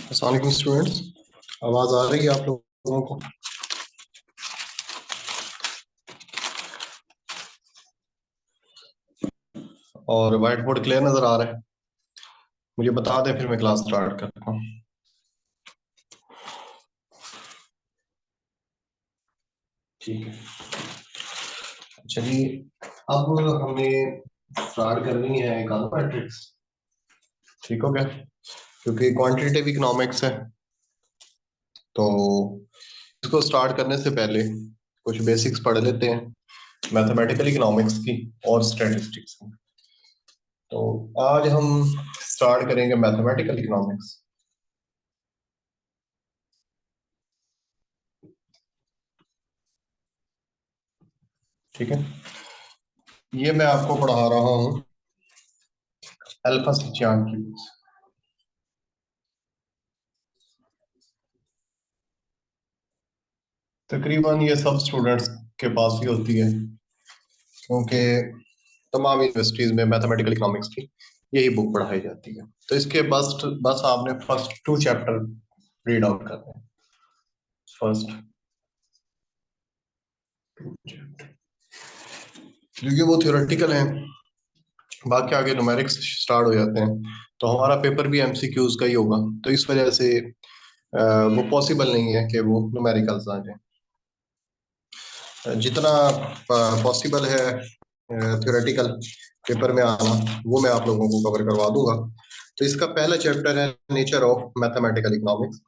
अस्सलाम वालेकुम स्टूडेंट्स। आवाज आ रही है आप लोगों को? और वाइट बोर्ड क्लियर नजर आ रहा है? मुझे बता दें, फिर मैं क्लास स्टार्ट करता हूँ। ठीक है, चलिए। अब हमें स्टार्ट करनी है इकोनोमेट्रिक्स। ठीक हो गया? क्योंकि क्वांटिटेटिव इकोनॉमिक्स है, तो इसको स्टार्ट करने से पहले कुछ बेसिक्स पढ़ लेते हैं मैथमेटिकल इकोनॉमिक्स की और स्टैटिस्टिक्स की। तो आज हम स्टार्ट करेंगे मैथमेटिकल इकोनॉमिक्स। ठीक है, ये मैं आपको पढ़ा रहा हूँ अल्फा सिचियान की बुक से। तकरीबन ये सब स्टूडेंट्स के पास ही होती है, क्योंकि तमाम यूनिवर्सिटीज में मैथमेटिकल इकोनॉमिक्स की यही बुक पढ़ाई जाती है। तो इसके बस बस आपने फर्स्ट 2 चैप्टर रीड आउट करने हैं। फर्स्ट 2 चैप्टर, क्योंकि वो थ्योरेटिकल हैं, बाकी आगे न्यूमेरिक्स स्टार्ट हो जाते हैं। तो हमारा पेपर भी एमसीक्यूज का ही होगा, तो इस वजह से वो पॉसिबल नहीं है कि वो न्यूमेरिकल्स आ जाए। जितना पॉसिबल है थ्योरेटिकल पेपर में आना, वो मैं आप लोगों को कवर करवा दूंगा। तो इसका पहला चैप्टर है नेचर ऑफ मैथमेटिकल इकोनॉमिक्स,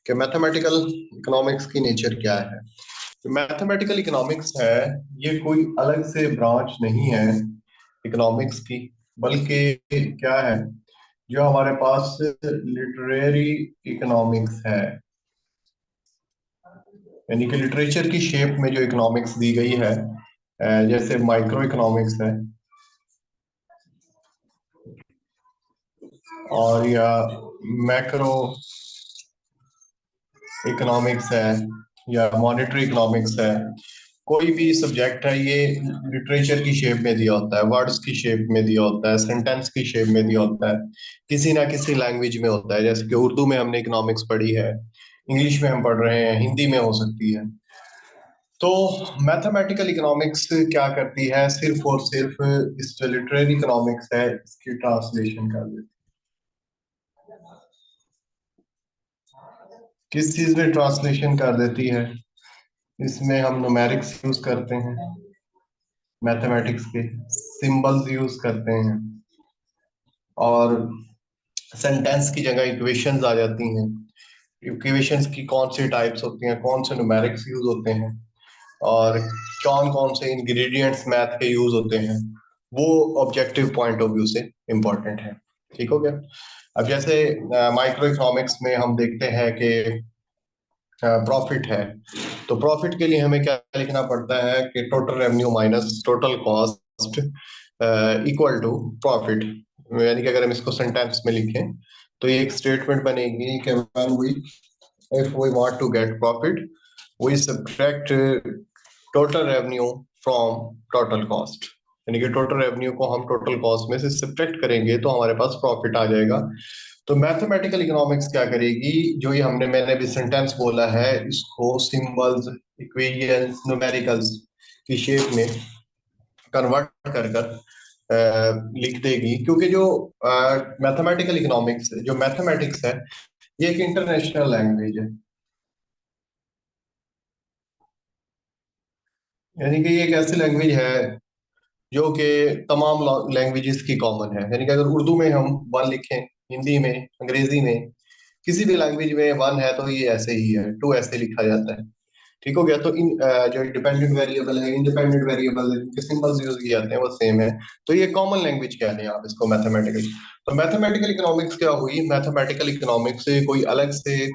कि मैथमेटिकल इकोनॉमिक्स की नेचर क्या है। मैथमेटिकल इकोनॉमिक्स है, ये कोई अलग से ब्रांच नहीं है इकोनॉमिक्स की, बल्कि क्या है, जो हमारे पास लिटरेरी इकोनॉमिक्स है, यानी कि लिटरेचर की शेप में जो इकोनॉमिक्स दी गई है। जैसे माइक्रो इकोनॉमिक्स है, और या मैक्रो इकोनॉमिक्स है, या मॉनेटरी इकोनॉमिक्स है। कोई भी सब्जेक्ट है, ये लिटरेचर की शेप में दिया होता है, वर्ड्स की शेप में दिया होता है, सेंटेंस की शेप में दिया होता है, किसी ना किसी लैंग्वेज में होता है। जैसे कि उर्दू में हमने इकोनॉमिक्स पढ़ी है, इंग्लिश में हम पढ़ रहे हैं, हिंदी में हो सकती है। तो मैथमेटिकल इकोनॉमिक्स क्या करती है, सिर्फ और सिर्फ इस जो लिटरेरी इकोनॉमिक्स है इसकी ट्रांसलेशन कर देती है। किस चीज में ट्रांसलेशन कर देती है? इसमें हम न्यूमेरिक्स यूज करते हैं, मैथमेटिक्स के सिंबल्स यूज करते हैं, और सेंटेंस की जगह इक्वेशंस आ जाती हैं। इक्वेशंस की कौन सी टाइप्स होती हैं, कौन से न्यूमेरिक्स यूज होते हैं, और कौन कौन से इंग्रेडिएंट्स मैथ के यूज होते हैं, वो ऑब्जेक्टिव पॉइंट ऑफ व्यू से इम्पोर्टेंट है। ठीक हो गया? अब जैसे माइक्रो इकोनॉमिक्स में हम देखते हैं कि प्रॉफिट है, तो प्रॉफिट के लिए हमें क्या लिखना पड़ता है कि total revenue minus total cost equal to profit. यानी कि अगर हम इसको सेंटेंस में लिखें, तो ये एक स्टेटमेंट बनेगी कि when we if we want to get profit, we subtract total revenue from total cost. यानी कि टोटल रेवेन्यू को हम टोटल कॉस्ट में से सब्ट्रैक्ट करेंगे तो हमारे पास प्रॉफिट आ जाएगा। तो मैथमेटिकल इकोनॉमिक्स क्या करेगी, जो ये मैंने भी सेंटेंस बोला है, इसको सिंबल्स, इक्वेशंस, न्यूमेरिकल्स की शेप में कन्वर्ट कर कर लिख देगी। क्योंकि जो मैथमेटिकल इकोनॉमिक्स, जो मैथमेटिक्स है, ये एक इंटरनेशनल लैंग्वेज है। यानी कि ये एक ऐसी लैंग्वेज है जो कि तमाम लैंग्वेजेस की कॉमन है। यानी कि अगर उर्दू में हम वन लिखें, हिंदी में, अंग्रेजी में, किसी भी लैंग्वेज में वन है तो ये ऐसे ही है, टू ऐसे लिखा जाता है। ठीक हो गया? तो इन जो डिपेंडेंट वेरिएबल है, इंडिपेंडेंट वेरिएबल है, जिनके सिंबल्स यूज किए जाते हैं वो सेम है। तो ये कॉमन लैंग्वेज कह लें आप इसको, मैथमेटिकल। तो मैथमेटिकल इकोनॉमिक्स क्या हुई? मैथमेटिकल इकोनॉमिक्स से कोई अलग से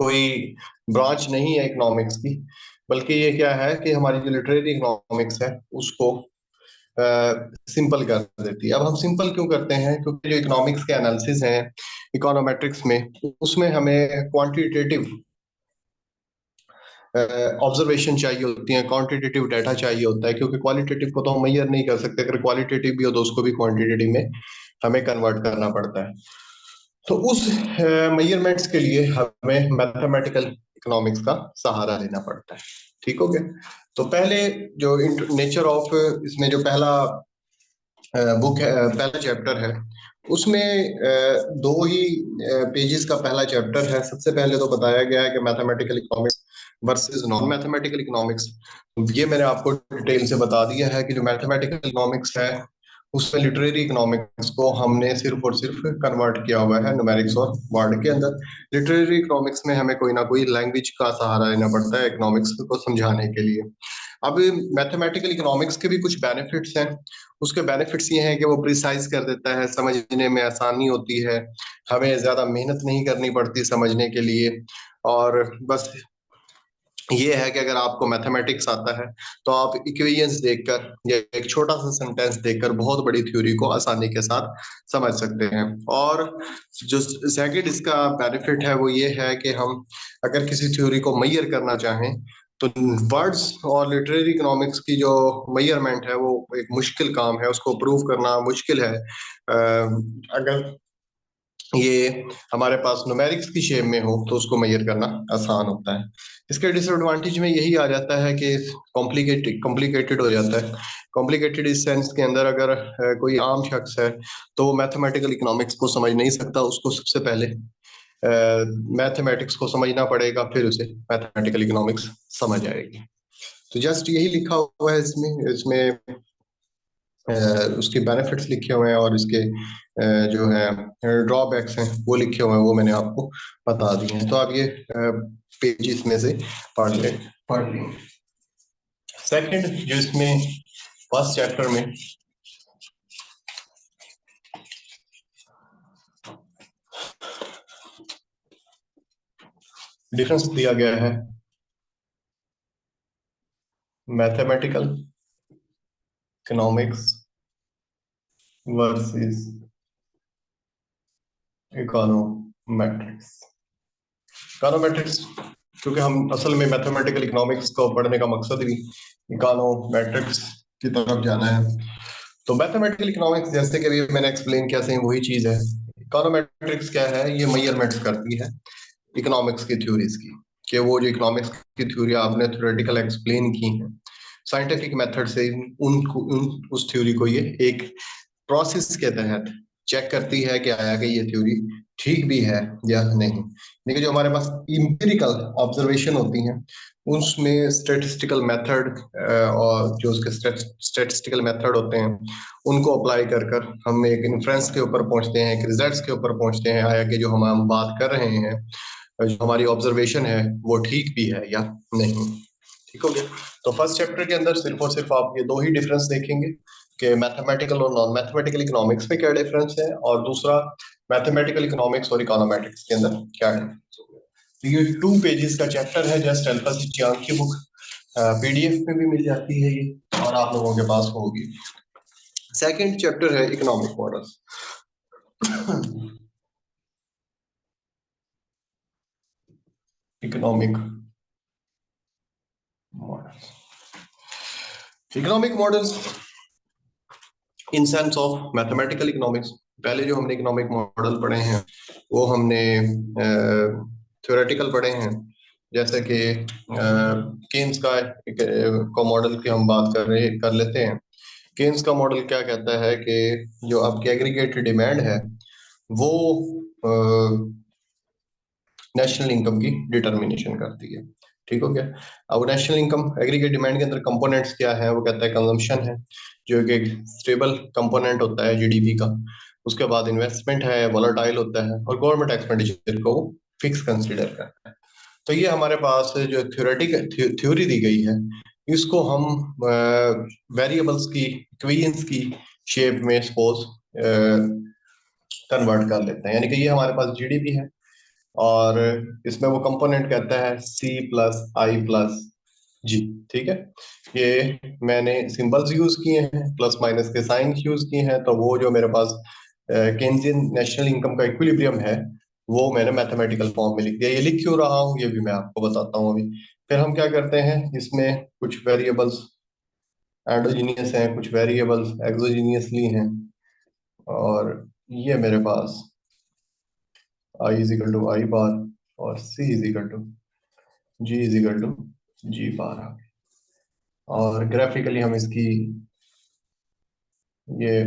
कोई ब्रांच नहीं है इकोनॉमिक्स की, बल्कि ये क्या है कि हमारी जो लिटरेरी इकोनॉमिक्स है उसको सिंपल कर देती है। अब हम सिंपल क्यों करते हैं? क्योंकि जो इकोनॉमिक्स के एनालिसिस हैं इकोनोमेट्रिक्स में, उसमें हमें क्वांटिटेटिव ऑब्जर्वेशन चाहिए होती है, क्वांटिटेटिव डाटा चाहिए होता है, क्योंकि क्वालिटेटिव को तो हम मेजर नहीं कर सकते। अगर क्वालिटेटिव भी हो तो उसको भी क्वांटिटेटिव में हमें कन्वर्ट करना पड़ता है। तो उस मेजरमेंट्स के लिए हमें मैथमेटिकल इकोनॉमिक्स का सहारा लेना पड़ता है। ठीक हो गया। तो पहले जो नेचर ऑफ, इसमें जो पहला बुक है, पहला चैप्टर है, उसमें दो ही पेजेस का पहला चैप्टर है। सबसे पहले तो बताया गया है कि mathematical economics versus non mathematical economics. ये मैंने आपको डिटेल से बता दिया है कि जो मैथमेटिकल इकोनॉमिक्स है उसमें लिटरेरी इकोनॉमिक्स को हमने सिर्फ और सिर्फ कन्वर्ट किया हुआ है न्यूमेरिक्स और वर्ड के अंदर। लिटरेरी इकोनॉमिक्स में हमें कोई ना कोई लैंग्वेज का सहारा लेना पड़ता है इकोनॉमिक्स को समझाने के लिए। अब मैथमेटिकल इकोनॉमिक्स के भी कुछ बेनिफिट्स हैं। उसके बेनिफिट्स ये हैं कि वो प्रिसाइज कर देता है, समझने में आसानी होती है, हमें ज्यादा मेहनत नहीं करनी पड़ती समझने के लिए। और बस ये है कि अगर आपको मैथमेटिक्स आता है तो आप इक्वेशंस देखकर या एक छोटा सा सेंटेंस देखकर बहुत बड़ी थ्योरी को आसानी के साथ समझ सकते हैं। और जो सेकंड इसका बेनिफिट है वो ये है कि हम अगर किसी थ्योरी को मेजर करना चाहें तो वर्ड्स और लिटरेरी इकोनॉमिक्स की जो मेजरमेंट है वो एक मुश्किल काम है, उसको प्रूव करना मुश्किल है। अगर ये हमारे पास न्यूमेरिक्स की शेप में हो तो उसको मेजर करना आसान होता है। इसके डिसएडवांटेज में यही आ जाता है कि कॉम्प्लिकेटेड कॉम्प्लिकेटेड हो जाता है। कॉम्प्लिकेटेड इस सेंस के अंदर अगर कोई आम शख्स है तो वो मैथमेटिकल इकोनॉमिक्स को समझ नहीं सकता, उसको सबसे पहले मैथमेटिक्स को समझना पड़ेगा, फिर उसे मैथमेटिकल इकोनॉमिक्स समझ आएगी। तो जस्ट यही लिखा हुआ है इसमें इसमें उसके बेनिफिट्स लिखे हुए हैं और इसके जो है ड्रॉबैक्स हैं वो लिखे हुए हैं, वो मैंने आपको बता दिए हैं। तो आप ये पेज में से पढ़ लें। सेकंड जो इसमें फर्स्ट चैप्टर में डिफरेंस दिया गया है mathematical economics versus econometrics. Econometrics क्योंकि हम असल में मैथमेटिकल इकोनॉमिक्स को पढ़ने का मकसद भी इकोनोमेट्रिक्स की तरफ जाना है। तो मैथमेटिकल इकोनॉमिक्स जैसे कि अभी मैंने एक्सप्लेन किया, सेम वही चीज है। इकोनोमेट्रिक्स क्या है, ये मेजरमेंट्स करती है इकोनॉमिक्स की थ्योरीज की, कि वो जो इकोनॉमिक्स की थ्योरी आपने थ्योरेटिकल एक्सप्लेन की है साइंटिफिक मेथड से, उस थ्योरी को ये एक प्रोसेस के तहत चेक करती है कि आया कि ये थ्योरी ठीक भी है या नहीं। लेकिन जो हमारे पास इंपिरिकल ऑब्जर्वेशन होती हैं उसमें स्टेटिस्टिकल मेथड और जो उसके स्टेटिस्टिकल मेथड होते हैं उनको अप्लाई कर कर हम एक इन्फ्रेंस के ऊपर पहुंचते हैं, एक रिजल्ट्स के ऊपर पहुंचते हैं, आया कि जो हम बात कर रहे हैं, जो हमारी ऑब्जर्वेशन है वो ठीक भी है या नहीं। ठीक हो गया। तो फर्स्ट चैप्टर के अंदर सिर्फ और सिर्फ आप ये दो ही डिफरेंस देखेंगे कि मैथमेटिकल और नॉन मैथमेटिकल इकोनॉमिक्स में क्या डिफरेंस है, और दूसरा मैथमेटिकल इकोनॉमिक्स और इकोनॉमेटिक्स के अंदर क्या डिफरेंस हो गया। तो ये 2 पेजेस का चैप्टर है, जस्ट अल्फा सिद्धांत की बुक पीडीएफ में भी मिल जाती है ये, और आप लोगों के पास होगी। सेकंड चैप्टर है economic models. Economic models, economic models in sense of mathematical economics. पहले जो हमने इकोनॉमिक मॉडल पढ़े हैं वो हमने थ्योरेटिकल पढ़े हैं, जैसे कि केन्स का मॉडल की हम बात कर लेते हैं। केन्स का मॉडल क्या कहता है कि जो आपकी एग्रीगेटेड डिमांड है वो नेशनल इनकम की डिटर्मिनेशन करती है। ठीक हो गया। अब नेशनल इनकम एग्रीगेट डिमांड के अंदर कंपोनेंट्स क्या है, वो कहता है कंजम्पशन है जो कि एक स्टेबल कंपोनेंट होता है जीडीपी का। उसके बाद इन्वेस्टमेंट है, वोलेटाइल होता है, और गवर्नमेंट एक्सपेंडिचर को फिक्स कंसीडर करता है। तो ये हमारे पास जो थ्योरी दी गई है इसको हम वेरिएबल्स की इक्वेशंस की शेप में सपोज कन्वर्ट कर लेते हैं, यानी कि ये हमारे पास जीडीपी है और इसमें वो कंपोनेंट कहता है C+I+G। ठीक है। ये मैंने सिंबल्स यूज किए हैं, प्लस माइनस के साइन यूज किए हैं, तो वो जो मेरे पास केन्जियन नेशनल इनकम का इक्विलिब्रियम है वो मैंने मैथमेटिकल फॉर्म में लिख दिया। ये लिख क्यों रहा हूँ ये भी मैं आपको बताता हूँ अभी। फिर हम क्या करते हैं, इसमें कुछ वेरिएबल्स एंडोजीनियस हैं, कुछ वेरिएबल्स एक्सोजीनियसली हैं, और ये मेरे पास I is equal to I bar और C is equal to G is equal to G bar. और ग्राफिकली हम इसकी ये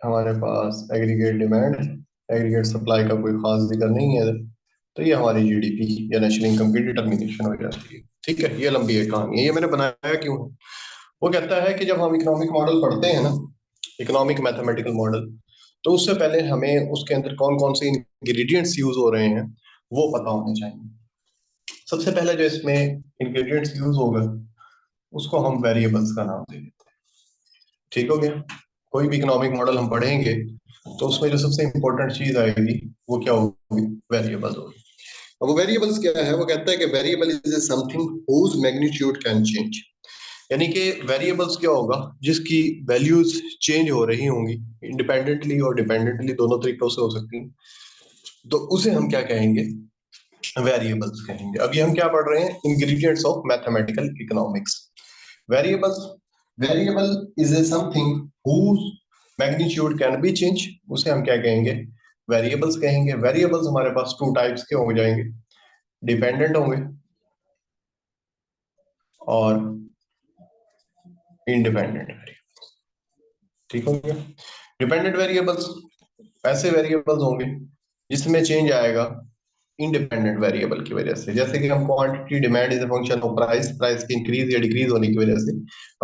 हमारे पास एग्रीगेट डिमांड एग्रीगेट सप्लाई का कोई खास जिक्र नहीं है, तो ये हमारी जीडीपी या नेशनल इनकम की डिटर्मिनेशन हो जाती है। ठीक है, ये लंबी एक कहानी है, ये मैंने बनाया क्यों है। वो कहता है कि जब हम इकोनॉमिक मॉडल पढ़ते हैं ना, इकोनॉमिक मैथमेटिकल मॉडल, तो उससे पहले हमें उसके अंदर कौन कौन से इंग्रेडिएंट्स यूज हो रहे हैं वो पता होने चाहिए। सबसे पहले जो इसमें इंग्रेडिएंट्स यूज होगा उसको हम वेरिएबल्स का नाम दे देते हैं। ठीक हो गया। कोई भी इकोनॉमिक मॉडल हम पढ़ेंगे तो उसमें जो सबसे इंपॉर्टेंट चीज आएगी वो क्या होगी, वेरिएबल होगी। अब वो वेरिएबल्स क्या है, वो कहता है कि variable is something whose magnitude can change. यानी कि वेरिएबल्स क्या होगा, जिसकी वैल्यूज चेंज हो रही होंगी इंडिपेंडेंटली और डिपेंडेंटली, दोनों तरीकों से हो सकती हैं, तो उसे हम क्या कहेंगे, वेरिएबल्स कहेंगे। अभी हम क्या पढ़ रहे हैं, ingredients of mathematical economics. Variables, variable is a something whose magnitude can be change, उसे हम क्या कहेंगे, वेरिएबल्स कहेंगे। वेरिएबल्स हमारे पास टू टाइप्स के हो जाएंगे, डिपेंडेंट होंगे और इंडिपेंडेंट वेरिएबल। ठीक हो गया। डिपेंडेंट वेरिएबल्स ऐसे वेरिएबल्स होंगे जिसमें चेंज आएगा इंडिपेंडेंट वेरिएबल की वजह से। जैसे कि हम quantity demand is a function of price, price की इंक्रीज या डिक्रीज होने की वजह से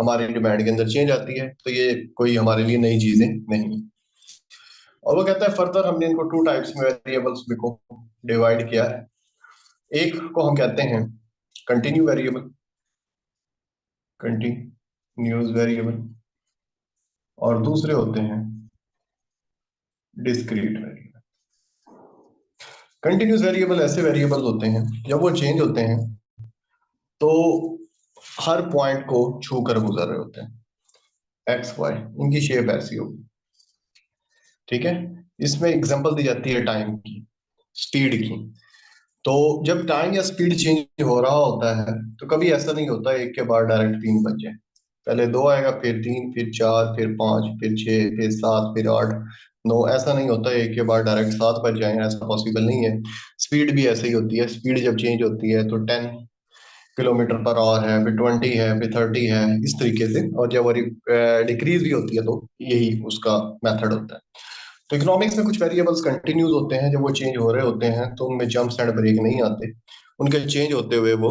हमारी डिमांड के अंदर चेंज आती है, तो ये कोई हमारे लिए नई चीजें नहीं। और वो कहता है फर्दर हमने इनको टू टाइप्स में वेरिएबल्स को डिवाइड किया है। एक को हम कहते हैं कंटिन्यू वेरिएबल, कंटिन्यूस वेरिएबल, और दूसरे होते हैं डिस्क्रीट वेरिएबल। कंटिन्यूस वेरिएबल ऐसे वेरिएबल होते हैं जब वो चेंज होते हैं तो हर पॉइंट को छू कर गुजर रहे होते हैं, एक्स वाई, इनकी शेप ऐसी होगी। ठीक है, इसमें एग्जांपल दी जाती है टाइम की, स्पीड की। तो जब टाइम या स्पीड चेंज हो रहा होता है तो कभी ऐसा नहीं होता एक के बाद डायरेक्ट तीन बज जाए। पहले दो आएगा, फिर तीन, फिर चार, फिर पांच, फिर छह, फिर सात, फिर आठ, नौ। ऐसा नहीं होता एक के बाद डायरेक्ट सात बज जाए, ऐसा पॉसिबल नहीं है। स्पीड भी ऐसे ही होती है, स्पीड जब चेंज होती है तो 10 किलोमीटर पर आवर है, फिर 20 है, फिर 30 है, इस तरीके से। और जब वो डिक्रीज भी होती है तो यही उसका मेथड होता है। तो इकोनॉमिक्स में कुछ वेरिएबल्स कंटिन्यूज होते हैं, जब वो चेंज हो रहे होते हैं तो उनमें जंप्स एंड ब्रेक नहीं आते, उनके चेंज होते हुए वो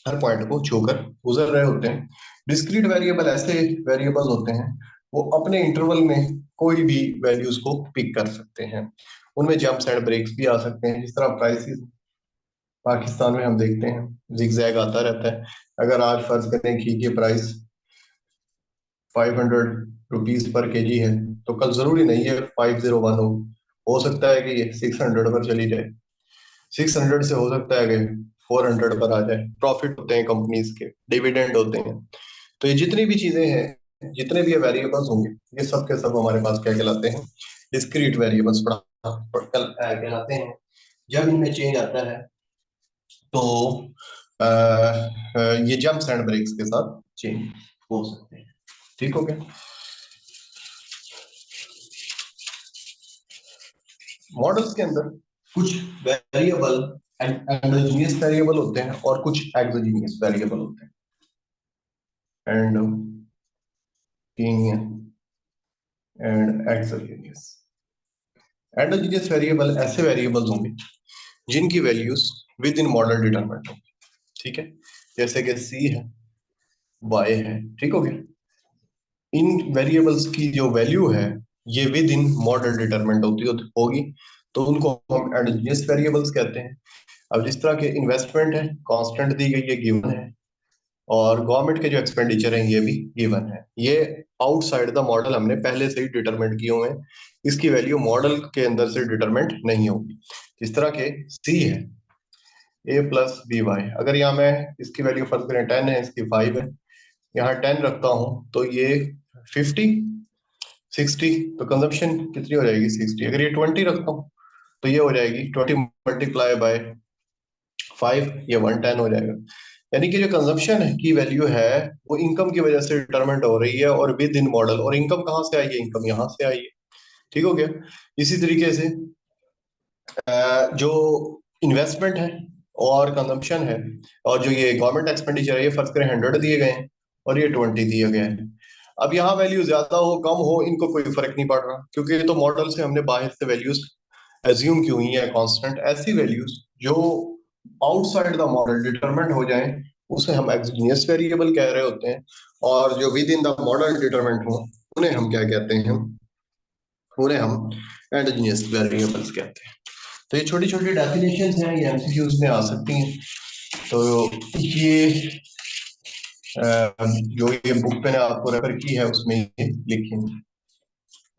हर पॉइंट को छूकर गुजर रहे होते हैं। डिस्क्रीट वेरिएबल ऐसे वेरिएबल्स होते हैं वो अपने इंटरवल में कोई भी वैल्यूज को पिक कर सकते हैं, उनमें जंप्स एंड ब्रेक्स भी आ सकते हैं। जिस तरह प्राइसेस पाकिस्तान में हम देखते हैं जिगजैग आता रहता है। अगर आज फर्ज करें घी की प्राइस 500 रुपीज पर केजी है, तो कल जरूरी नहीं है 501 हो सकता है कि ये 600 पर चली जाए, 600 से हो सकता है कि 400 पर आ जाए। प्रॉफिट होते हैं कंपनीज के, डिविडेंड होते हैं। तो ये जितनी भी चीजें हैं, जितने भी ये वेरिएबल्स होंगे, ये सब के सब हमारे पास क्या कहलाते हैं, डिस्क्रीट वेरिएबल्स कहलाते हैं। जब इनमें चेंज आता है तो ये जंप्स एंड ब्रेक्स के साथ चेंज हो सकते हैं। ठीक हो गया। मॉडल्स के अंदर कुछ वेरिएबल एंडोजीनियस वेरिएबल होते हैं और कुछ एक्सोजीनियस वेरिएबल होते हैं, endogenous and exogenous. Endogenous variable ऐसे वेरिएबल्स होंगे जिनकी values with in model determinant होंगी। ठीक है, जैसे कि सी है, वाई है। ठीक हो गया। इन वेरिएबल्स की जो वैल्यू है ये विद इन मॉडल डिटरमिनेंट होगी, तो उनको हम एंडोजीनियस वेरिएबल्स कहते हैं। अब जिस तरह के इन्वेस्टमेंट है कांस्टेंट दी गई है, गिवन है, और गवर्नमेंट के जो एक्सपेंडिचर है ये भी गिवन है, ये आउटसाइड द मॉडल हमने पहले से ही डिटरमिनेट किए हुए हैं, इसकी वैल्यू मॉडल के अंदर से डिटरमिनेट नहीं होगी। इस तरह के सी है ए प्लस बी वाई, अगर यहाँ मैं इसकी वैल्यू फर्ज करें 10 है, इसकी 5 है, यहाँ 10 रखता हूँ तो ये 50, 60, तो कंजप्शन कितनी हो जाएगी 60। अगर ये 20 रखता हूँ तो ये हो जाएगी 20 मल्टीप्लाई बाय 5, ये 110 हो जाएगा। यानी कि जो कंजप्शन की वैल्यू है वो इनकम की वजह से डिटरमिनेट हो रही है और विद इन मॉडल। और इनकम कहाँ से आई है, इनकम यहाँ से आई है। ठीक हो गया। इसी तरीके से जो इन्वेस्टमेंट है और कंजम्पशन है, और जो ये गवर्नमेंट एक्सपेंडिचर है, ये फर्ज करें 100 दिए गए हैं और ये 20 दिए गए हैं। अब यहाँ वैल्यू ज्यादा हो कम हो इनको कोई फर्क नहीं पड़ रहा, क्योंकि ये तो मॉडल से हमने बाहर से वैल्यूज एज्यूम की हुई है कांस्टेंट। ऐसी वैल्यूज जो आउटसाइड द मॉडल डिटरमिनेट हो जाएं उसे हम एक्सोजिनियस वेरिएबल कह रहे होते हैं, और जो with in the model determinate हो उन्हें हम क्या कहते हैं, उन्हें हम एंडोजिनियस वेरिएबल्स कहते हैं। तो ये छोटी छोटी डेफिनेशंस हैं, ये एमसीक्यूज में आ सकती हैं। तो ये जो ये बुक मैंने आपको रेफर की है उसमें ये लिखी है।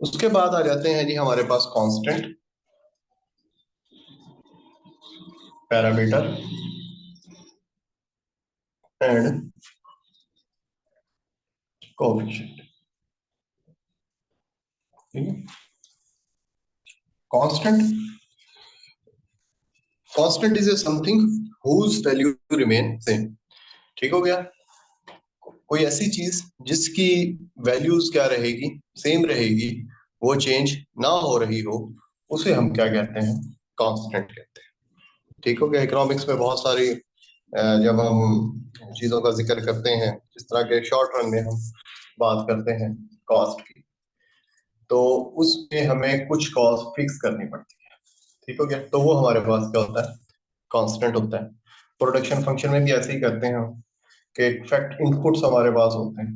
उसके बाद आ जाते हैं जी हमारे पास कांस्टेंट, पैरामीटर एंड कोएफिशिएंट। ठीक है, constant, constant is a something whose value remain same. ठीक हो गया, कोई ऐसी चीज जिसकी वैल्यूज क्या रहेगी, सेम रहेगी, वो चेंज ना हो रही हो, उसे हम क्या कहते हैं, कांस्टेंट कहते हैं। ठीक हो गया। इकोनॉमिक्स में बहुत सारी जब हम चीजों का जिक्र करते हैं, जिस तरह के शॉर्ट रन में हम बात करते हैं कॉस्ट की, तो उसमें हमें कुछ कॉस्ट फिक्स करनी पड़ती है। ठीक हो गया, तो वो हमारे पास क्या होता है, कांस्टेंट होता है। प्रोडक्शन फंक्शन में भी ऐसे ही करते हैं हम, कि फैक्ट इनपुट्स हमारे पास होते हैं,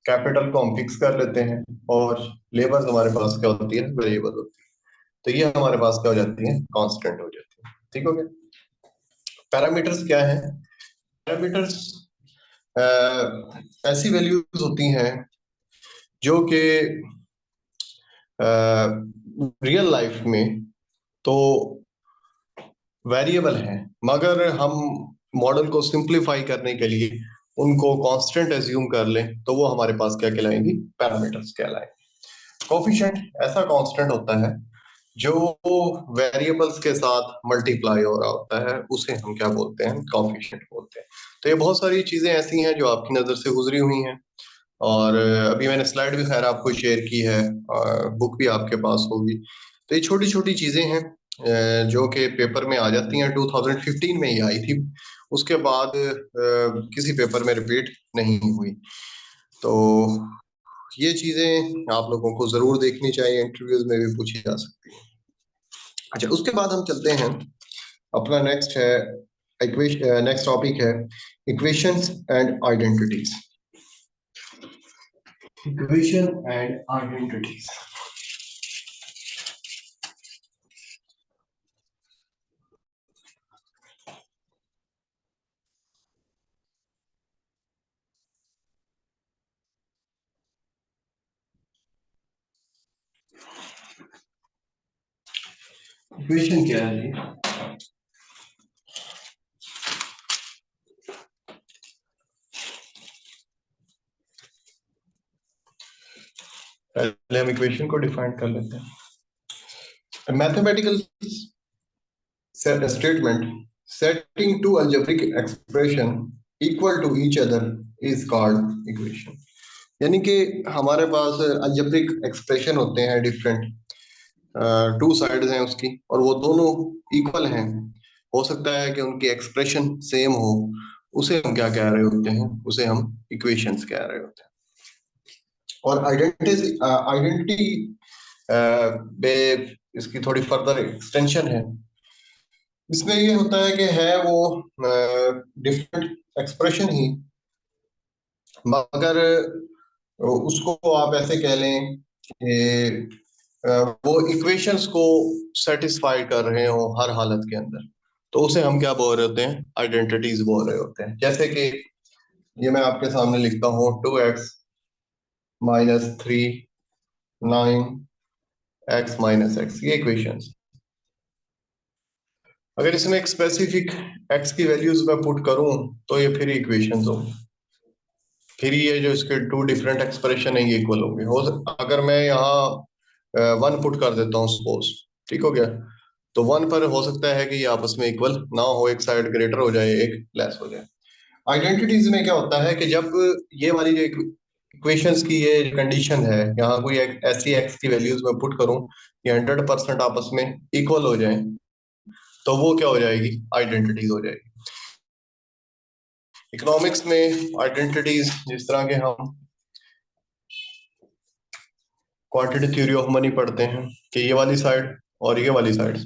कैपिटल को हम फिक्स कर लेते हैं, और लेबर्स हमारे पास क्या होती है, वेरिएबल होती है। तो ये हमारे पास क्या हो जाती है, कांस्टेंट हो जाती है। ठीक हो गया। पैरामीटर्स क्या है, पैरामीटर्स ऐसी वैल्यूज होती हैं जो कि रियल लाइफ में तो वेरिएबल है, मगर हम मॉडल को सिंप्लीफाई करने के लिए उनको कांस्टेंट एज्यूम कर लें तो वो हमारे पास क्या कहलाएंगी, पैरामीटर्स कहलाएंगे। कोफिशिएंट ऐसा कांस्टेंट होता है जो वेरिएबल्स के साथ मल्टीप्लाई हो रहा होता है, उसे हम क्या बोलते हैं, कोफिशिएंट बोलते हैं। तो ये बहुत सारी चीजें ऐसी हैं जो आपकी नजर से गुजरी हुई हैं, और अभी मैंने स्लाइड भी खैर आपको शेयर की है, बुक भी आपके पास होगी। तो ये छोटी छोटी चीजें हैं जो कि पेपर में आ जाती हैं, 2015 में ही आई थी, उसके बाद किसी पेपर में रिपीट नहीं हुई। तो ये चीजें आप लोगों को जरूर देखनी चाहिए, इंटरव्यूज में भी पूछी जा सकती है। अच्छा, उसके बाद हम चलते हैं, अपना नेक्स्ट है इक्वेशन, नेक्स्ट टॉपिक है equations and identities. Equation and identities. Equation क्या है जी, पहले हम इक्वेशन को डिफाइन कर लेते हैं। Mathematical statement setting to algebraic expression equal to each other is called equation. यानी कि हमारे पास अलजेब्रिक एक्सप्रेशन होते हैं डिफरेंट, टू साइड्स हैं उसकी, और वो दोनों इक्वल हैं, हो सकता है कि उनकी एक्सप्रेशन सेम हो, उसे हम क्या कह रहे होते हैं, उसे हम इक्वेशंस कह रहे होते हैं। और आइडेंटिटी पे इसकी थोड़ी फर्दर एक्सटेंशन है। इसमें ये होता है कि है वो डिफरेंट एक्सप्रेशन ही, मगर उसको आप ऐसे कह लें कि वो इक्वेशंस को सेटिस्फाई कर रहे हो हर हालत के अंदर, तो उसे हम क्या बोल रहे होते हैं, आइडेंटिटीज बोल रहे होते हैं। जैसे कि ये मैं आपके सामने लिखता हूँ 2x - 3 9x - x, ये इक्वेशंस। अगर इसमें एक स्पेसिफिक x की वैल्यूज मैं पुट करूं तो ये फिर इक्वेशंस हो, फिर ये जो इसके टू डिफरेंट एक्सप्रेशन है ये इक्वल होंगे। अगर मैं यहाँ 1 पुट कर देता हूँ सपोज, ठीक हो गया, तो 1 पर हो सकता है कि ये आपस में इक्वल ना हो, एक साइड ग्रेटर हो जाए, एक लेस हो जाए। आइडेंटिटीज में क्या होता है कि जब ये वाली जो इक्वेशंस की ये कंडीशन है, यहाँ कोई ऐसी एक्स की वैल्यूज में पुट करूं कि 100% आपस में इक्वल हो जाए, तो वो क्या हो जाएगी, आइडेंटिटीज हो जाएगी। इकोनॉमिक्स में आइडेंटिटीज जिस तरह के हम क्वांटिटी थ्योरी ऑफ मनी पढ़ते हैं कि ये वाली साइड और ये वाली साइड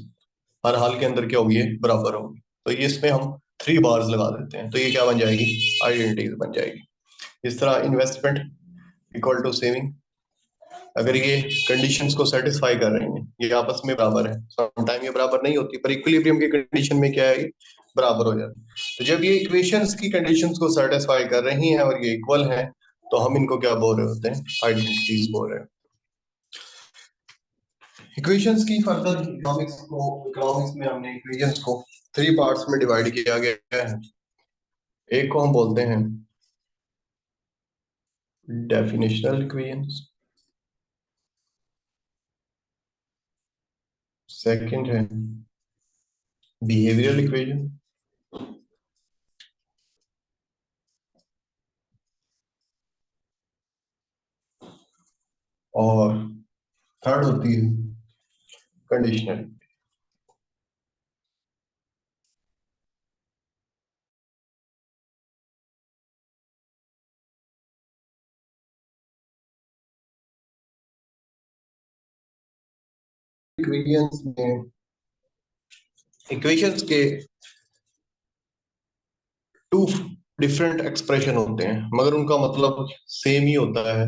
हर हाल के अंदर क्या होगी, बराबर होगी, तो ये इसमें हम 3 बार्स लगा देते हैं, तो ये क्या बन जाएगी, आइडेंटिटीज बन जाएगी। इस तरह इन्वेस्टमेंट इक्वल टू सेविंग, अगर ये कंडीशंस को सेटिस्फाई कर रही हैं, ये आपस में बराबर है, समटाइम ये बराबर नहीं होती, पर इक्विलिब्रियम की कंडीशन में क्या है, बराबर हो जाती है। तो जब ये इक्वेशंस की कंडीशंस को सेटिस्फाई कर रही हैं और ये इक्वल हैं, तो हम इनको क्या बोल रहे होते हैं, आइडेंटिटीज बोल रहे हैं। इक्वेशंस की फर्दर इकोनॉमिक्स में हमने इक्वेशंस को 3 पार्ट्स में डिवाइड किया गया है। एक को हम बोलते हैं डेफिनेशनल इक्वेशंस, सेकंड है बिहेवियरल इक्वेशन, और थर्ड होती है कंडीशनल। इक्वेशंस में इक्वेशंस के 2 डिफरेंट एक्सप्रेशन होते हैं, मगर उनका मतलब सेम ही होता है।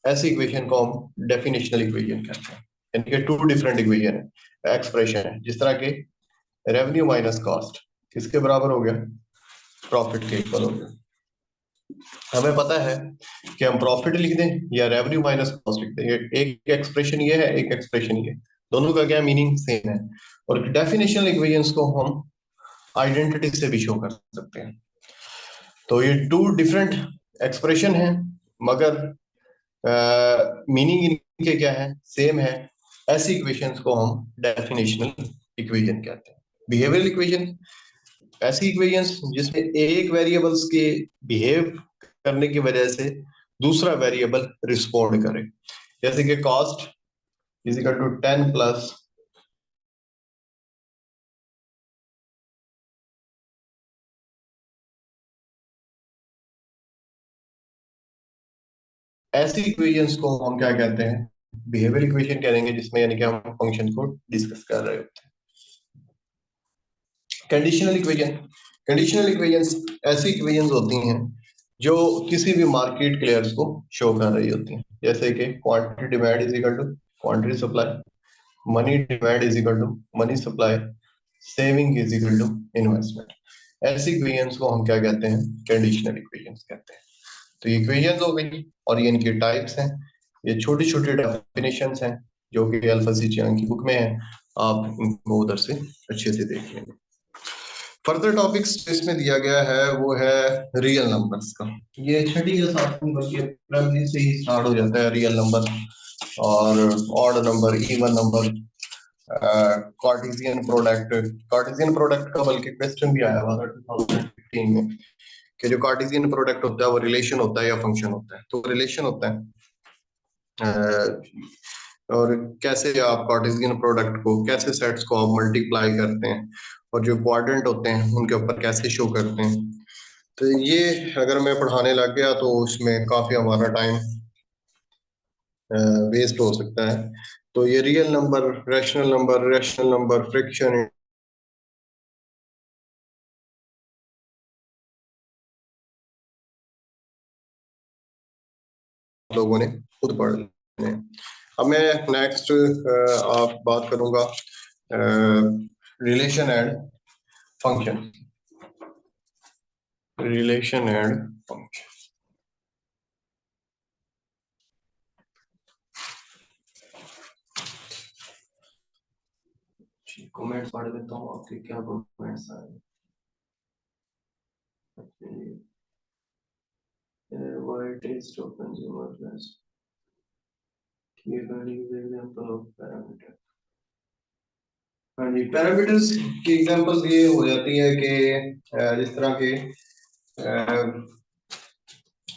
ऐसी इक्वेशन को हम डेफिनेशनल इक्वेशन कहते हैं, यानी कि 2 डिफरेंट इक्वेशन है, एक्सप्रेशन है। जिस तरह के रेवेन्यू माइनस कॉस्ट किसके बराबर हो गया, प्रॉफिट के इक्वल हो गया। हमें पता है कि हम प्रॉफिट लिख दें या रेवेन्यू माइनस कॉस्ट लिख दें, एक एक्सप्रेशन ये है, एक एक्सप्रेशन ये, दोनों का क्या मीनिंग सेम है। और डेफिनेशनल इक्वेशंस को हम आइडेंटिटी से भी शो कर सकते हैं। तो ये 2 डिफरेंट एक्सप्रेशन हैं, मगर मीनिंग इनके क्या है, सेम है। ऐसी इक्वेशंस को हम डेफिनेशनल इक्वेशन कहते हैं। बिहेवियरल इक्वेशन ऐसी इक्वेशंस जिसमें एक वेरिएबल्स के बिहेव करने की वजह से दूसरा वेरिएबल रिस्पोंड करे, जैसे कि cost is equal to 10 plus ऐसी इक्वेशंस को हम क्या कहते हैं, बिहेवियरल इक्वेशन कह देंगे, जिसमें यानी कि हम फंक्शन को डिस्कस कर रहे होते हैं। कंडीशनल इक्वेशन कंडीशनल इक्वेशंस ऐसी इक्वेशंस होती हैं जो किसी भी मार्केट क्लियर्स को शो कर रही होती हैं, जैसे कि quantity demand is equal to quantity supply, money demand is equal to money supply, saving is equal to investment. ऐसी इक्वेशंस को हम क्या कहते हैं, कंडीशनल इक्वेशंस कहते हैं। तो ये इक्वेशंस हो गई और ये इनके टाइप्स हैं। ये छोटी छोटी डेफिनेशंस हैं जो कि अल्फा सी चियांग की बुक में है, आप इनको उधर से अच्छे से देख लेंगे। फर्दर टॉपिक्स इसमें दिया गया है वो है रियल नंबर्स का। ये छठी या सातवीं बल्कि प्राइमरी से ही स्टार्ट हो जाता है रियल नंबर और odd number, even number, Cartesian product. Cartesian product का बल्कि क्वेश्चन भी आया हुआ था 2015 में, कि जो कार्टेशियन प्रोडक्ट होता है वो रिलेशन होता है या फंक्शन होता है, तो रिलेशन होता है। और कैसे आप कार्टेशियन प्रोडक्ट को, कैसे सेट्स को आप मल्टीप्लाई करते हैं और जो क्वाड्रेंट होते हैं उनके ऊपर कैसे शो करते हैं। तो ये अगर मैं पढ़ाने लग गया तो उसमें काफी हमारा टाइम वेस्ट हो सकता है। तो ये real number, rational number, fraction, लोगों ने खुद पढ़ लेने हैं। अब मैं नेक्स्ट आप बात करूंगा relation and function. Relation and function, comments पढ़ लेता हूँ आपके क्या कमेंट्स आए। Why taste of consumer less? Here can use example of parameter। हाँ जी, पैरामीटर्स की एग्जांपल्स ये हो जाती है कि जिस तरह के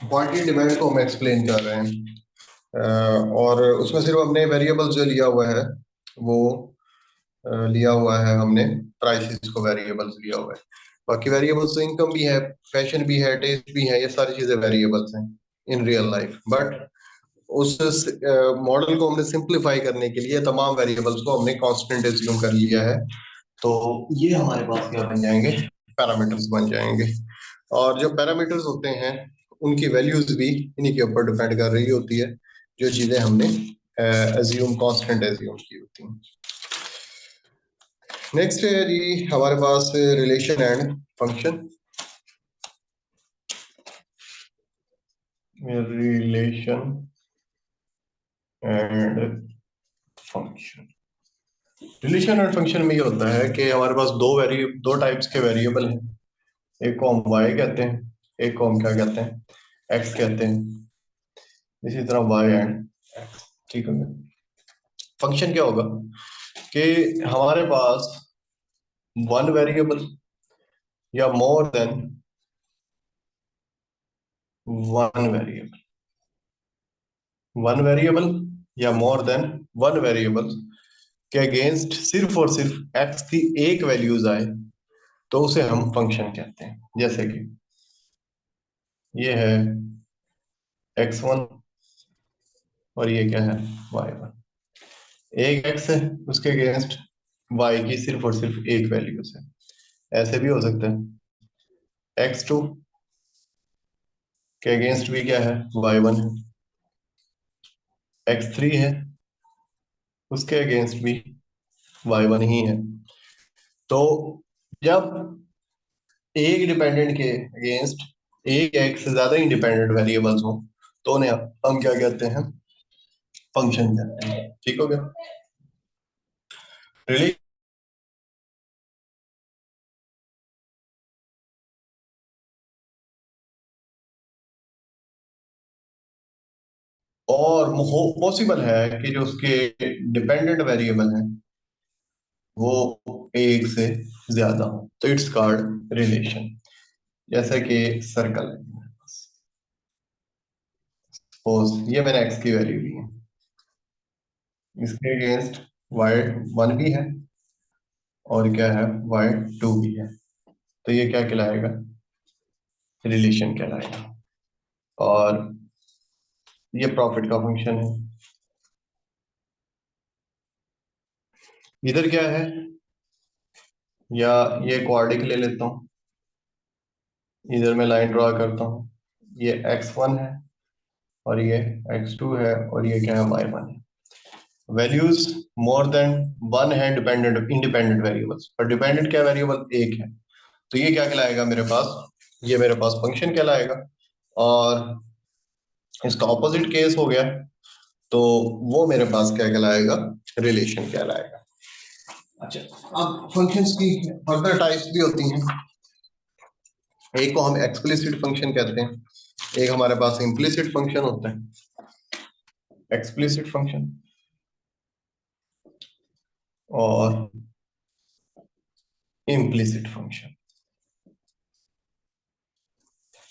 क्वांटिटी डिमांड को हम एक्सप्लेन कर रहे हैं, और उसमें सिर्फ हमने वेरिएबल्स जो लिया हुआ है वो लिया हुआ है हमने प्राइसेस को वेरिएबल्स लिया हुआ है। बाकी वेरिएबल्स तो इनकम भी है, फैशन भी है, टेस्ट भी है, ये सारी चीजें वेरिएबल्स हैं इन रियल लाइफ। बट उस मॉडल को हमने सिंप्लीफाई करने के लिए तमाम वेरिएबल्स को हमने कांस्टेंट एज्यूम कर लिया है। तो ये हमारे पास क्या बन जाएंगे, पैरामीटर्स बन जाएंगे। और जो पैरामीटर्स होते हैं उनकी वैल्यूज भी इन्हीं के ऊपर डिपेंड कर रही होती है, जो चीजें हमने एज्यूम कांस्टेंट एज्यूम की होती हैं। नेक्स्ट है जी हमारे पास relation and function. Relation and function, relation and function में ये होता है कि हमारे पास दो टाइप्स के वेरिएबल हैं। एक को हम y कहते हैं, एक को हम क्या कहते हैं, x कहते हैं। इसी तरह y एंड x, ठीक है। फंक्शन क्या होगा कि हमारे पास वन वेरिएबल या more than one variable, one variable या मोर देन वन वेरिएबल के अगेंस्ट सिर्फ और सिर्फ x की एक वैल्यूज आए तो उसे हम फंक्शन कहते हैं। जैसे कि ये है x1 और ये क्या है y1, एक x है उसके अगेंस्ट y की सिर्फ और सिर्फ एक वैल्यू है। ऐसे भी हो सकता है x2 के अगेंस्ट भी क्या है y1 है, x3 है उसके अगेंस्ट भी y1 ही है। तो जब एक डिपेंडेंट के अगेंस्ट एक या एक से ज्यादा इंडिपेंडेंट वेरिएबल्स हो तो उन्हें हम क्या कहते हैं, फंक्शन कहते हैं। ठीक हो गया। रिलेशन और पॉसिबल है कि जो उसके डिपेंडेंट वेरिएबल हैं वो एक से ज्यादा हो, तो इट्स कॉल्ड रिलेशन। जैसे कि सर्कल है मेरे पास, सपोज ये मैंने एक्स की वैल्यू ली है, इसके अगेंस्ट वाई वन भी है और क्या है वाई टू भी है, तो ये क्या कहलाएगा, रिलेशन कहलाएगा। और ये प्रॉफिट का फंक्शन है। इधर क्या है, या ये क्वाड्रिक ले लेता हूँ, इधर मैं लाइन ड्रॉ करता हूँ, ये x1 है और ये x2 है और ये क्या है y1 है। वैल्यूज मोर देन वन है डिपेंडेंट इंडिपेंडेंट वेरिएबल्स, पर डिपेंडेंट क्या वेरिएबल एक है, तो ये क्या कहलाएगा मेरे पास, ये मेरे पास फंक्शन कहलाएगा। और इसका ऑपोजिट केस हो गया तो वो मेरे पास क्या कहलाएगा, रिलेशन कहलाएगा। अच्छा, अब फंक्शंस की फर्दर टाइप्स भी होती हैं। एक को हम एक्सप्लिसिट फंक्शन कहते हैं, एक हमारे पास इम्प्लिसिट फंक्शन होता है। एक्सप्लिसिट फंक्शन और इम्प्लिसिट फंक्शन।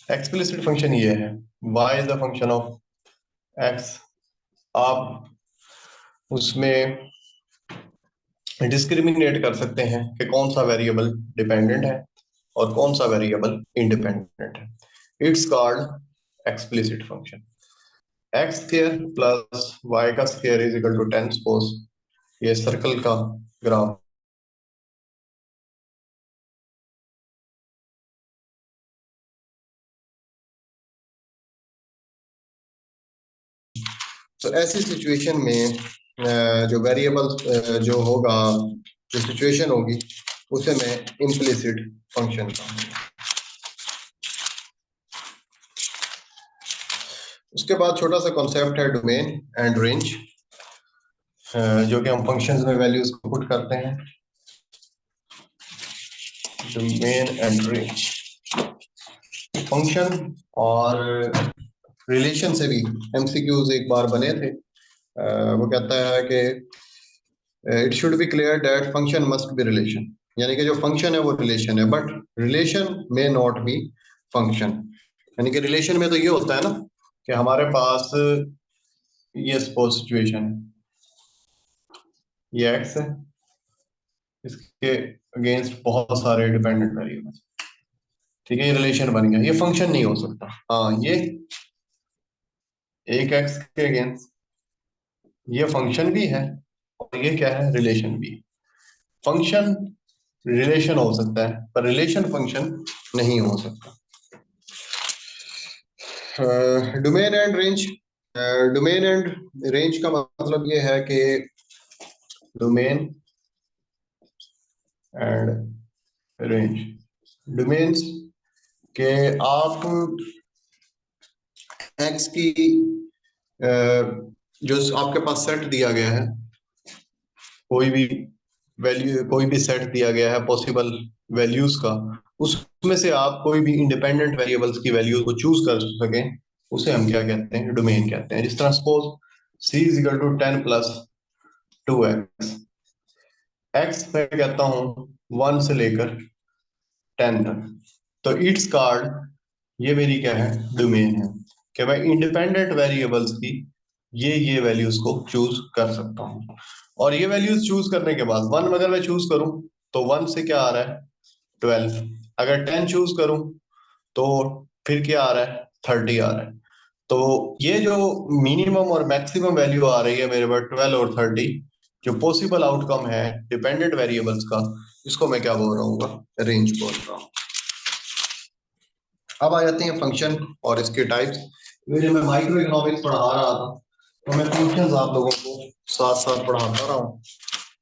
एक्सप्लिसिट फंक्शन ये है, y is the function of x। आप उसमें डिस्क्रिमिनेट कर सकते हैं कि कौन सा वेरिएबल डिपेंडेंट है और कौन सा वेरिएबल इंडिपेंडेंट है। It's called explicit function. X square plus y का square is equal to 10, suppose ये सर्कल का ग्राफ। तो ऐसी सिचुएशन में जो वेरिएबल जो होगा, जो सिचुएशन होगी उसे मैं इम्प्लिसिट फंक्शन कहूंगा। उसके बाद छोटा सा कॉन्सेप्ट है डोमेन एंड रेंज, जो कि हम फंक्शंस में वैल्यूज को पुट करते हैं। डोमेन एंड रेंज फंक्शन और रिलेशन से भी एमसीक्यूज एक बार बने थे। वो कहता है कि it should be clear that function must be relation, यानी कि जो फंक्शन है वो रिलेशन है, but relation may not be function. यानी कि रिलेशन में तो ये होता है ना कि हमारे पास ये सपोज सिचुएशन है, ये एक्स है, इसके अगेंस्ट बहुत सारे डिपेंडेंट वेरिएबल्स। ठीक है, ये रिलेशन बन गया, ये फंक्शन नहीं हो सकता। हाँ, ये एक एक्स के अगेंस्ट ये फंक्शन भी है और ये क्या है, रिलेशन भी। फंक्शन रिलेशन हो सकता है पर रिलेशन फंक्शन नहीं हो सकता। Domain and range. Domain and range का मतलब ये है कि डोमेन एंड रेंज, डोमेन्स के आप एक्स की जो आपके पास सेट दिया गया है, कोई भी वैल्यू, कोई भी सेट दिया गया है पॉसिबल वैल्यूज का, उसमें से आप कोई भी इंडिपेंडेंट वेरिएबल्स की वैल्यू को चूज कर सकें, उसे हम क्या कहते हैं, डोमेन कहते हैं। जिस तरह suppose c is equal to 10 plus 2x, x मैं कहता हूं 1 से लेकर 10 तक, तो इट्स कार्ड, ये मेरी क्या है, डोमेन है, कि मैं इंडिपेंडेंट वेरिएबल्स की ये वैल्यूज को चूज कर सकता हूँ। और ये वैल्यूज चूज करने के बाद 1 अगर मैं चूज करूं तो 1 से क्या आ रहा है, 12। अगर 10 चूज करूं तो फिर क्या आ रहा है, 30 आ रहा है। तो ये जो मिनिमम और मैक्सिमम वैल्यू आ रही है मेरे पास 12 और 30, जो पॉसिबल आउटकम है डिपेंडेंट वेरिएबल्स का, इसको मैं क्या बोल रहा हूँ, रेंज बोल रहा हूँ। अब आ जाते हैं फंक्शन और इसके टाइप्स। जब मैं माइक्रो इकोनॉमिक्स पढ़ा रहा था तो मैं फंक्शंस आप लोगों को साथ साथ पढ़ाता रहा हूँ।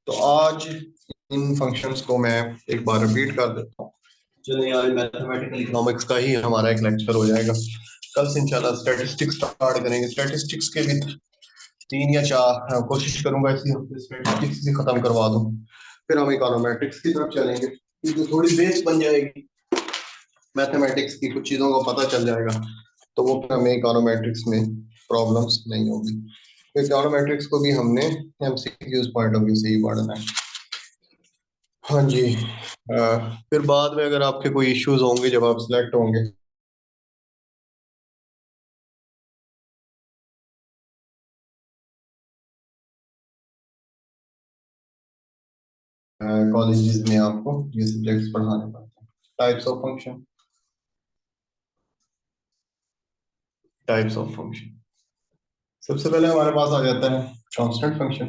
तो आज इन फंक्शंस को मैं एक बार रिपीट कर देता हूँ। चलिए, आज मैथमेटिकल इकोनॉमिक्स का ही हमारा एक लेक्चर हो जाएगा। कल से इंशाल्लाह स्टैटिस्टिक्स स्टार्ट करेंगे। स्टैटिस्टिक्स के भी 3 या 4 कोशिश करूंगा इसी हफ्ते स्टैटिस्टिक्स भी खत्म करवा दूं, फिर हम इकोनोमेट्रिक्स की तरफ चलेंगे, क्योंकि थोड़ी बेस बन जाएगी मैथमेटिक्स की, कुछ चीजों का पता चल जाएगा, तो वो फिर हमें इकोनोमेट्रिक्स में प्रॉब्लम्स नहीं होगी। तो इकोनोमेट्रिक्स को भी हमने एमसीक्यूज पॉइंट ऑफ व्यू से ही पढ़ना है। हाँ जी। फिर बाद में अगर आपके कोई इश्यूज होंगे जब आप सिलेक्ट होंगे, कॉलेजेस में आपको ये सब्जेक्ट्स पढ़ाने पड़ते हैं। Types of function, types of function, सबसे पहले हमारे पास आ जाता है कांस्टेंट फंक्शन।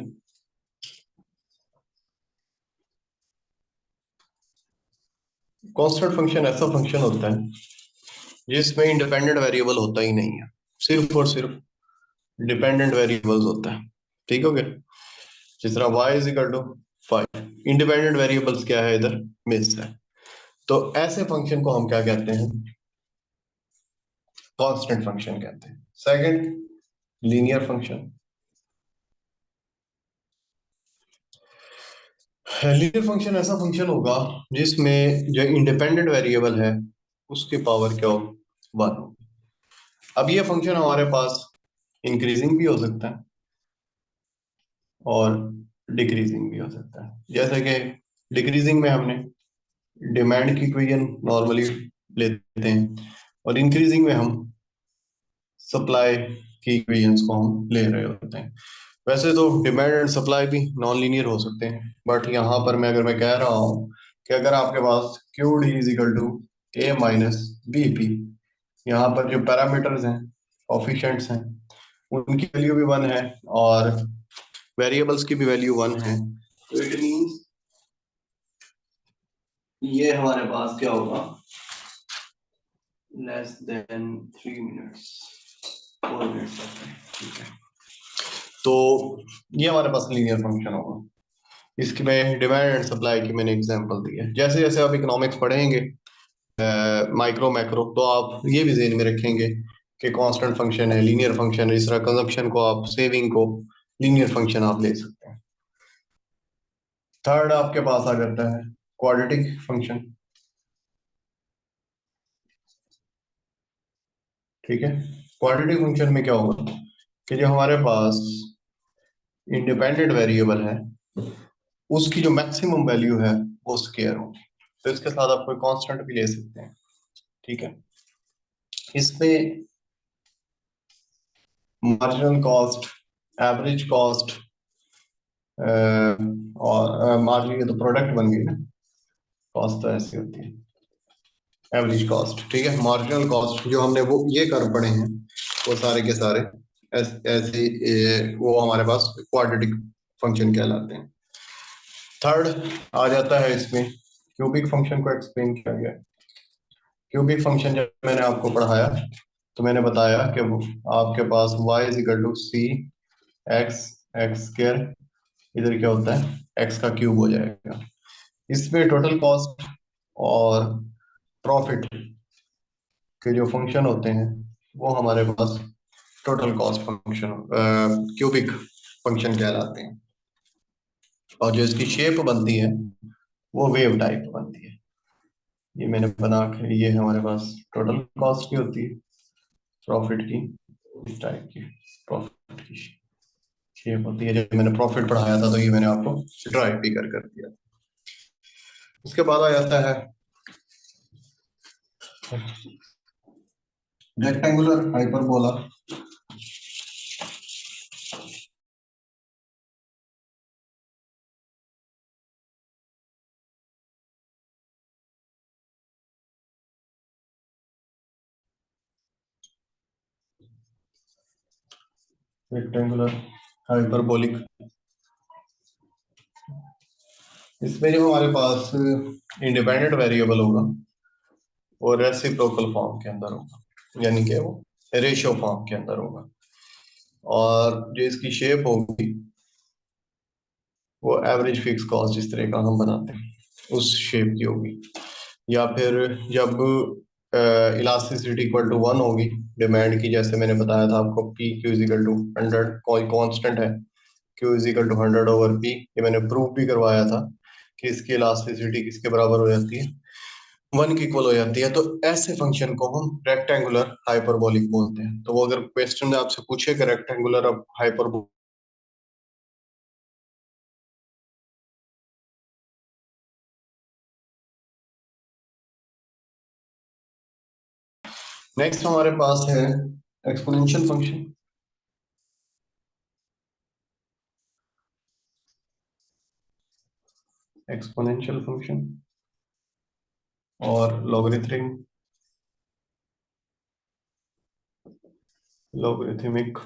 कांस्टेंट फंक्शन ऐसा फंक्शन होता है जिसमें इंडिपेंडेंट वेरिएबल होता ही नहीं है, सिर्फ और सिर्फ डिपेंडेंट वेरिएबल्स होता है। ठीक हो गया। जिस तरह y is equal to 5, independent variables क्या है, इधर मिस है। तो ऐसे फंक्शन को हम क्या कहते हैं, कांस्टेंट फंक्शन कहते हैं। Second, linear function. Linear function ऐसा फंक्शन होगा जिसमें जो इंडिपेंडेंट वेरिएबल है उसकी पावर क्या हो, 1 हो। अब ये फंक्शन हमारे पास इंक्रीजिंग भी हो सकता है और डिक्रीजिंग भी हो सकता है। जैसे कि डिक्रीजिंग में हमने डिमांड की इक्वेशन नॉर्मली लेते हैं और इंक्रीजिंग में हम सप्लाई की इक्वेशंस को हम ले रहे होते हैं। वैसे तो डिमांड एंड सप्लाई भी नॉन लीनियर हो सकते हैं, बट यहाँ पर मैं अगर मैं कह रहा हूँ कि अगर आपके पास Q D is equal to a minus b P, यहाँ पर जो पैरामीटर्स हैं, ऑफिशिएंट्स हैं, उनकी वैल्यू भी 1 है और वेरिएबल्स की भी वैल्यू 1 है, तो इट मीन्स ये हमारे पास क्या होगा, लेस देन 3 मिनट्स, 4 मिनट्स। ठीक है, तो ये हमारे पास लीनियर फंक्शन होगा। इसकी मैं डिमांड एंड सप्लाई की मैंने एग्जांपल दी है। जैसे जैसे आप इकोनॉमिक्स पढ़ेंगे माइक्रो मैक्रो, तो आप ये भी ज़हन में रखेंगे कि कांस्टेंट फंक्शन है, लीनियर फंक्शन है। इस तरह कंजप्शन को आप, सेविंग को लीनियर फंक्शन आप ले सकते हैं। थर्ड आपके पास आ जाता है क्वाड्रेटिक फंक्शन। ठीक है, क्वाड्रेटिक फंक्शन में क्या होगा कि जो हमारे पास इंडिपेंडेंट वेरिएबल है उसकी जो मैक्सिमम वैल्यू है वो स्केयर होगी, तो इसके साथ आप कोई कांस्टेंट भी ले सकते हैं। ठीक है, इसमें मार्जिनल कॉस्ट, एवरेज कॉस्ट, और मान लीजिए तो प्रोडक्ट बन गई ना, कॉस्ट तो ऐसी होती है, एवरेज कॉस्ट, ठीक है। मार्जिनल कॉस्ट जो हमने वो ये कर पड़े हैं, वो सारे के सारे ऐसे वो हमारे पास क्वाड्रेटिक फंक्शन कहलाते हैं। थर्ड आ जाता है इसमें क्यूबिक फंक्शन को एक्सप्लेन किया गया। क्यूबिक फंक्शन जब मैंने आपको पढ़ाया तो मैंने बताया कि वो आपके पास y is equal to C X X square, इधर क्या होता है x का क्यूब हो जाएगा। इसमें टोटल कॉस्ट और प्रॉफिट के जो फंक्शन होते हैं वो हमारे पास total cost function cubic function कहलाते हैं। और जो इसकी शेप बनती है वो वेव टाइप बनती है। ये मैंने बना के, ये हमारे पास टोटल कॉस्ट की होती है, प्रॉफिट की इस टाइप की प्रॉफिट की शेप होती है। जब मैंने प्रॉफिट पढ़ाया था तो ये मैंने आपको ड्राइव भी कर दिया। उसके बाद आ जाता है रेक्टेंगुलर हाइपरबोला। रेक्टेंगुलर हाइपरबोलिक, इसमें जो हमारे पास इंडिपेंडेंट वेरिएबल होगा वो रेसिप्रोकल फॉर्म के अंदर होगा, यानी कि वो रेशियो फॉर्म के अंदर होगा। और जो इसकी शेप होगी वो एवरेज फिक्स कॉस्ट जिस तरह का हम बनाते हैं उस शेप की होगी। या फिर जब इलास्टिसिटी इक्वल टू 1 होगी डिमांड की, जैसे मैंने बताया था आपको P Q is equal to 100, कोई कांस्टेंट है Q is equal to 100/p, ये मैंने प्रूव भी करवाया था कि इसकी इलास्टिसिटी किसके बराबर हो जाती है, 1 की इक्वल हो जाती है। तो ऐसे फंक्शन को हम रेक्टेंगुलर हाइपरबोलिक बोलते हैं। तो वो अगर क्वेश्चन आपसे पूछे कि रेक्टेंगुलर अब हाइपरबोलिक, नेक्स्ट हमारे पास है एक्सपोनेंशियल फंक्शन। एक्सपोनेंशियल फंक्शन और लॉगरिथमिक